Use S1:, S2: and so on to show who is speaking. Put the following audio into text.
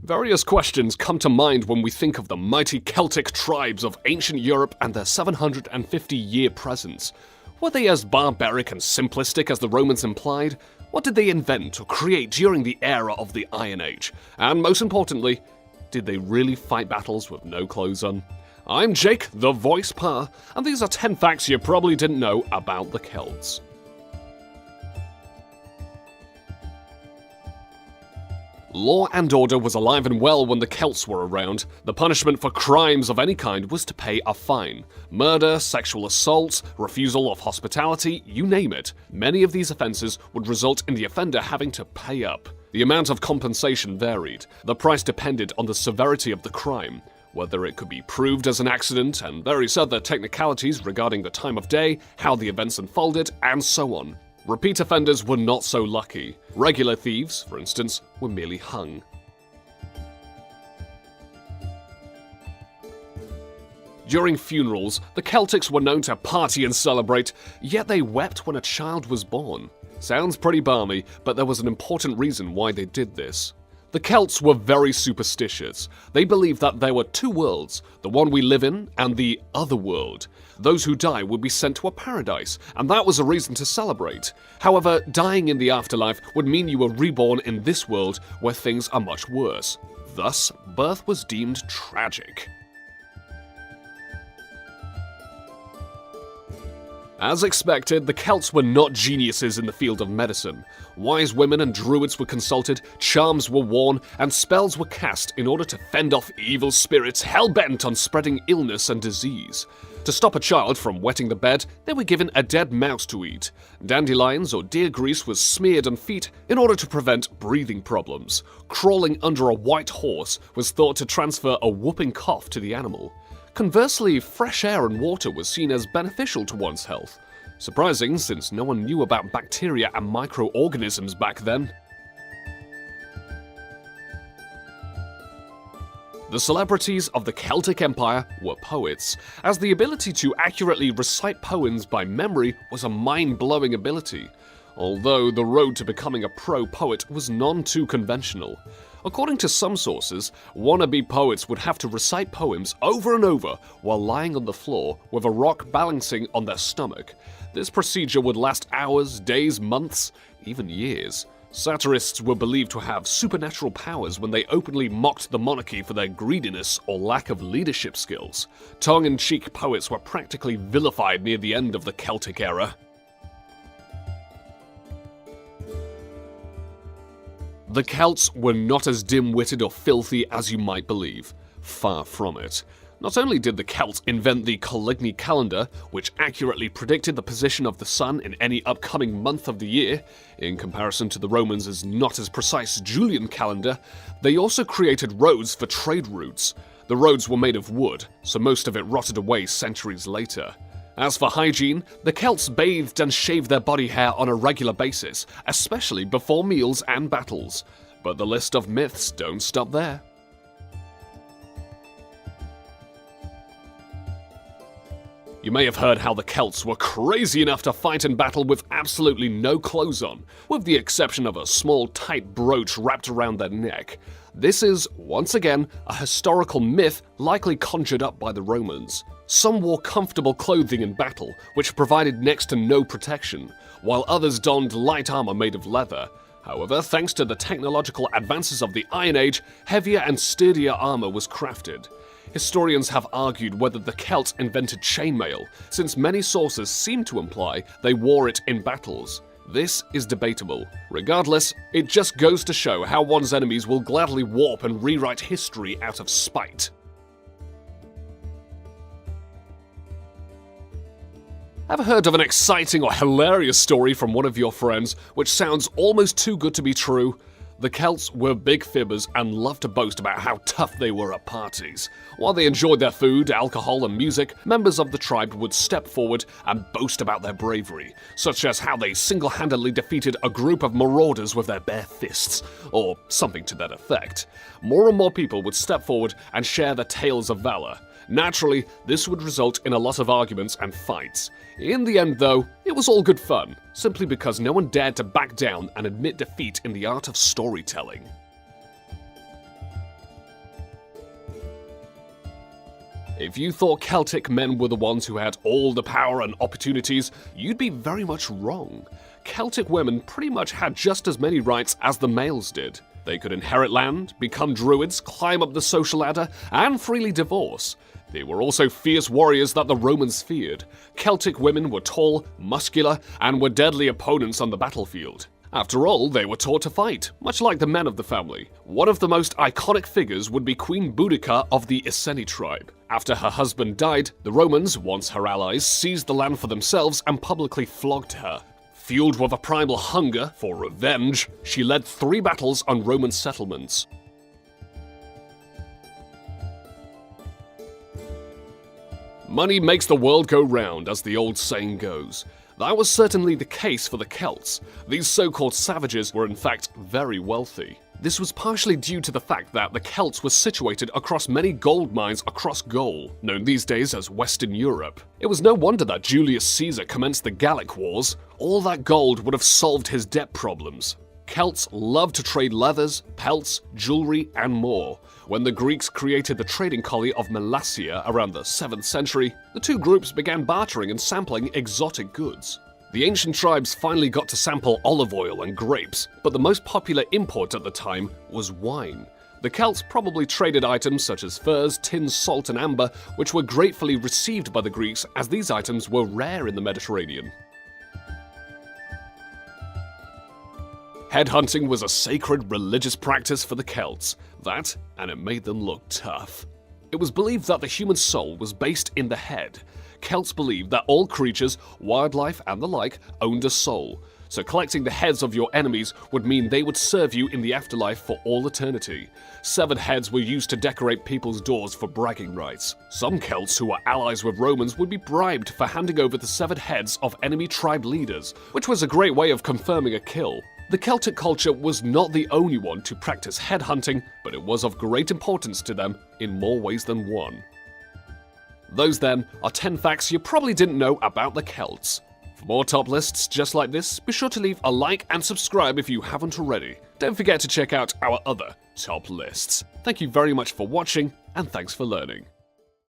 S1: Various questions come to mind when we think of the mighty Celtic tribes of ancient Europe and their 750-year presence. Were they as barbaric and simplistic as the Romans implied? What did they invent or create during the era of the Iron Age? And most importantly, did they really fight battles with no clothes on? I'm Jake, the Voice Per, and these are 10 facts you probably didn't know about the Celts. Law and order was alive and well when the Celts were around. The punishment for crimes of any kind was to pay a fine. Murder, sexual assault, refusal of hospitality, you name it. Many of these offenses would result in the offender having to pay up. The amount of compensation varied. The price depended on the severity of the crime, whether it could be proved as an accident, and various other technicalities regarding the time of day, how the events unfolded, and so on. Repeat offenders were not so lucky. Regular thieves, for instance, were merely hung. During funerals, the Celtics were known to party and celebrate, yet they wept when a child was born. Sounds pretty balmy, but there was an important reason why they did this. The Celts were very superstitious. They believed that there were two worlds, the one we live in and the other world. Those who die would be sent to a paradise, and that was a reason to celebrate. However, dying in the afterlife would mean you were reborn in this world where things are much worse. Thus, birth was deemed tragic. As expected, the Celts were not geniuses in the field of medicine. Wise women and druids were consulted, charms were worn, and spells were cast in order to fend off evil spirits hell-bent on spreading illness and disease. To stop a child from wetting the bed, they were given a dead mouse to eat. Dandelions or deer grease was smeared on feet in order to prevent breathing problems. Crawling under a white horse was thought to transfer a whooping cough to the animal. Conversely, fresh air and water was seen as beneficial to one's health. Surprising, since no one knew about bacteria and microorganisms back then. The celebrities of the Celtic Empire were poets, as the ability to accurately recite poems by memory was a mind-blowing ability, although the road to becoming a pro poet was none too conventional. According to some sources, wannabe poets would have to recite poems over and over while lying on the floor with a rock balancing on their stomach. This procedure would last hours, days, months, even years. Satirists were believed to have supernatural powers when they openly mocked the monarchy for their greediness or lack of leadership skills. Tongue-in-cheek poets were practically vilified near the end of the Celtic era. The Celts were not as dim-witted or filthy as you might believe. Far from it. Not only did the Celts invent the Coligny calendar, which accurately predicted the position of the sun in any upcoming month of the year, in comparison to the Romans' not as precise Julian calendar, they also created roads for trade routes. The roads were made of wood, so most of it rotted away centuries later. As for hygiene, the Celts bathed and shaved their body hair on a regular basis, especially before meals and battles. But the list of myths don't stop there. You may have heard how the Celts were crazy enough to fight in battle with absolutely no clothes on, with the exception of a small tight brooch wrapped around their neck. This is, once again, a historical myth likely conjured up by the Romans. Some wore comfortable clothing in battle, which provided next to no protection, while others donned light armor made of leather. However, thanks to the technological advances of the Iron Age, heavier and sturdier armor was crafted. Historians have argued whether the Celts invented chainmail, since many sources seem to imply they wore it in battles. This is debatable. Regardless, it just goes to show how one's enemies will gladly warp and rewrite history out of spite. Ever heard of an exciting or hilarious story from one of your friends which sounds almost too good to be true? The Celts were big fibbers and loved to boast about how tough they were at parties. While they enjoyed their food, alcohol, and music, members of the tribe would step forward and boast about their bravery, such as how they single-handedly defeated a group of marauders with their bare fists, or something to that effect. More and more people would step forward and share their tales of valor. Naturally, this would result in a lot of arguments and fights. In the end, though, it was all good fun, simply because no one dared to back down and admit defeat in the art of storytelling. If you thought Celtic men were the ones who had all the power and opportunities, you'd be very much wrong. Celtic women pretty much had just as many rights as the males did. They could inherit land, become druids, climb up the social ladder, and freely divorce. They were also fierce warriors that the Romans feared. Celtic women were tall, muscular, and were deadly opponents on the battlefield. After all, they were taught to fight, much like the men of the family. One of the most iconic figures would be Queen Boudica of the Iceni tribe. After her husband died, the Romans, once her allies, seized the land for themselves and publicly flogged her. Fueled with a primal hunger for revenge, she led 3 battles on Roman settlements. Money makes the world go round, as the old saying goes. That was certainly the case for the Celts. These so-called savages were in fact very wealthy. This was partially due to the fact that the Celts were situated across many gold mines across Gaul, known these days as Western Europe. It was no wonder that Julius Caesar commenced the Gallic Wars. All that gold would have solved his debt problems. Celts loved to trade leathers, pelts, jewelry, and more. When the Greeks created the trading colony of Melassia around the 7th century, the two groups began bartering and sampling exotic goods. The ancient tribes finally got to sample olive oil and grapes, but the most popular import at the time was wine. The Celts probably traded items such as furs, tin, salt, and amber, which were gratefully received by the Greeks as these items were rare in the Mediterranean. Headhunting was a sacred religious practice for the Celts. That, and it made them look tough. It was believed that the human soul was based in the head. Celts believed that all creatures, wildlife, and the like owned a soul, so collecting the heads of your enemies would mean they would serve you in the afterlife for all eternity. Severed heads were used to decorate people's doors for bragging rights. Some Celts who were allies with Romans would be bribed for handing over the severed heads of enemy tribe leaders, which was a great way of confirming a kill. The Celtic culture was not the only one to practice headhunting, but it was of great importance to them in more ways than one. Those, then, are 10 facts you probably didn't know about the Celts. For more top lists just like this, be sure to leave a like and subscribe if you haven't already. Don't forget to check out our other top lists. Thank you very much for watching, and thanks for learning.